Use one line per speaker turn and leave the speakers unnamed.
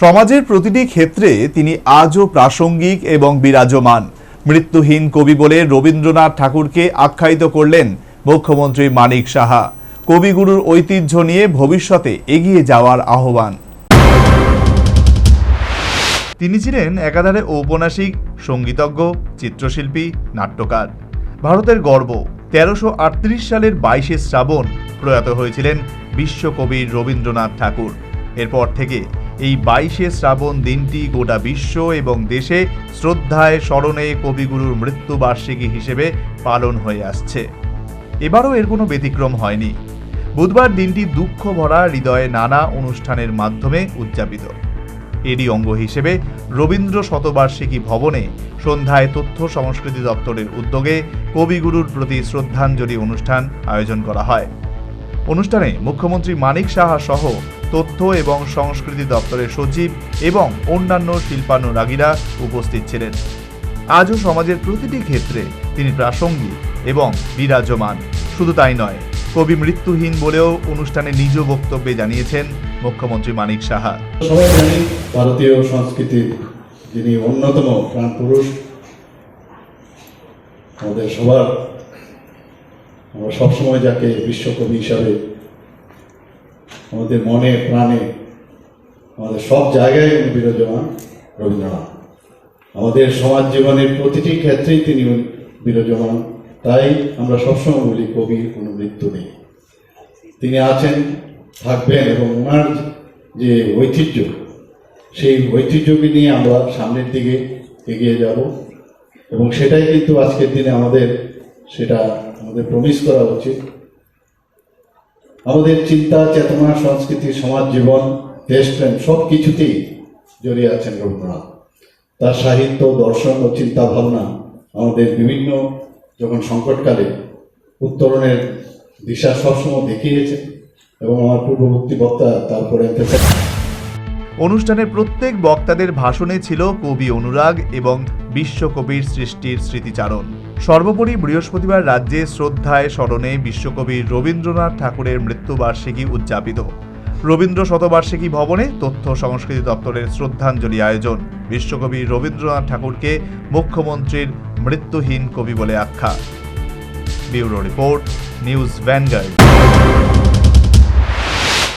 সমাজের প্রতিটি ক্ষেত্রে তিনি আজও প্রাসঙ্গিক এবং বিরাজমান। মৃত্যুহীন কবি বলে রবীন্দ্রনাথ ঠাকুরকে আখ্যায়িত করলেন মুখ্যমন্ত্রী মানিক সাহা। কবিগুরুর ঐতিহ্য নিয়ে ভবিষ্যতে এগিয়ে যাওয়ার আহ্বান। তিনি ছিলেন একাধারে ঔপন্যাসিক, সঙ্গীতজ্ঞ, চিত্রশিল্পী, নাট্যকার। ভারতের গর্ব। 1338 সালের 22শে শ্রাবণ প্রয়াত হয়েছিলেন বিশ্বকবি রবীন্দ্রনাথ ঠাকুর। এরপর থেকে এই 22শে শ্রাবণ দিনটি গোটা বিশ্ব এবং দেশে শ্রদ্ধায় স্মরণে কবিগুরুর মৃত্যুবার্ষিকী হিসেবে পালন হয়ে আসছে। এবারও এর কোনো ব্যতিক্রম হয়নি। বুধবার দিনটি দুঃখ ভরা হৃদয়ে নানা অনুষ্ঠানের মাধ্যমে উদযাপিত। এরই অঙ্গ হিসেবে রবীন্দ্র শতবার্ষিকী ভবনে সন্ধ্যায় তথ্য সংস্কৃতি দপ্তরের উদ্যোগে কবিগুরুর প্রতি শ্রদ্ধাঞ্জলি অনুষ্ঠান আয়োজন করা হয়। অনুষ্ঠানে মুখ্যমন্ত্রী মানিক সাহা সহ তথ্য এবং সংস্কৃতি দপ্তরের সচিব এবং অন্যান্য শিল্পানুরাগীরা উপস্থিত ছিলেন। আজও সমাজের প্রতিটি ক্ষেত্রে তিনি প্রাসঙ্গিক এবং বিরাজমান। শুধু তাই নয়, কবি মৃত্যুহীন বলেও অনুষ্ঠানে নিজ বক্তব্যে জানিয়েছেন মুখ্যমন্ত্রী মানিক সাহা।
সবাই জানি ভারতীয় সংস্কৃতির যিনি অন্যতম প্রাণ পুরুষ, আমাদের সবার, আমরা সবসময় যাকে বিশ্বকবি হিসাবে আমাদের মনে প্রাণে আমাদের সব জায়গায় বিরাজমান রবীন্দ্রনাথ। আমাদের সমাজ জীবনের প্রতিটি ক্ষেত্রেই তিনি বিরাজমান। তাই আমরা সবসময় বলি কবির কোনো মৃত্যু নেই। তিনি আছেন, থাকবেন এবং ওনার যে ঐতিহ্য, সেই ঐতিহ্যকে নিয়ে আমরা সামনের দিকে এগিয়ে যাব এবং সেটাই কিন্তু আজকের দিনে আমাদের প্রমিস করা উচিত। আমাদের চিন্তা, চেতনা, সংস্কৃতি, সমাজ জীবন, দেশপ্রেম সব কিছুতেই জড়িয়ে আছেন রবীন্দ্রনাথ। তার সাহিত্য, দর্শন ও চিন্তা ভাবনা আমাদের বিভিন্ন যখন সংকটকালে উত্তরণের দিশা সবসময় দেখিয়েছে এবং আমার পূর্ববর্তী বক্তা তারপরে
অনুষ্ঠানের প্রত্যেক বক্তাদের ভাষণে ছিল কবি অনুরাগ এবং বিশ্বকবির সৃষ্টির স্মৃতিচারণ। সর্বোপরি বৃহস্পতিবার রাজ্যে শ্রদ্ধায় স্মরণে বিশ্বকবি রবীন্দ্রনাথ ঠাকুরের মৃত্যুবার্ষিকী উদযাপিত। রবীন্দ্র শতবার্ষিকী ভবনে তথ্য সংস্কৃতি দপ্তরের শ্রদ্ধাঞ্জলি আয়োজন। বিশ্বকবি রবীন্দ্রনাথ ঠাকুরকে মুখ্যমন্ত্রীর মৃত্যুহীন কবি বলে আখ্যা। Bureau report, news vanguard.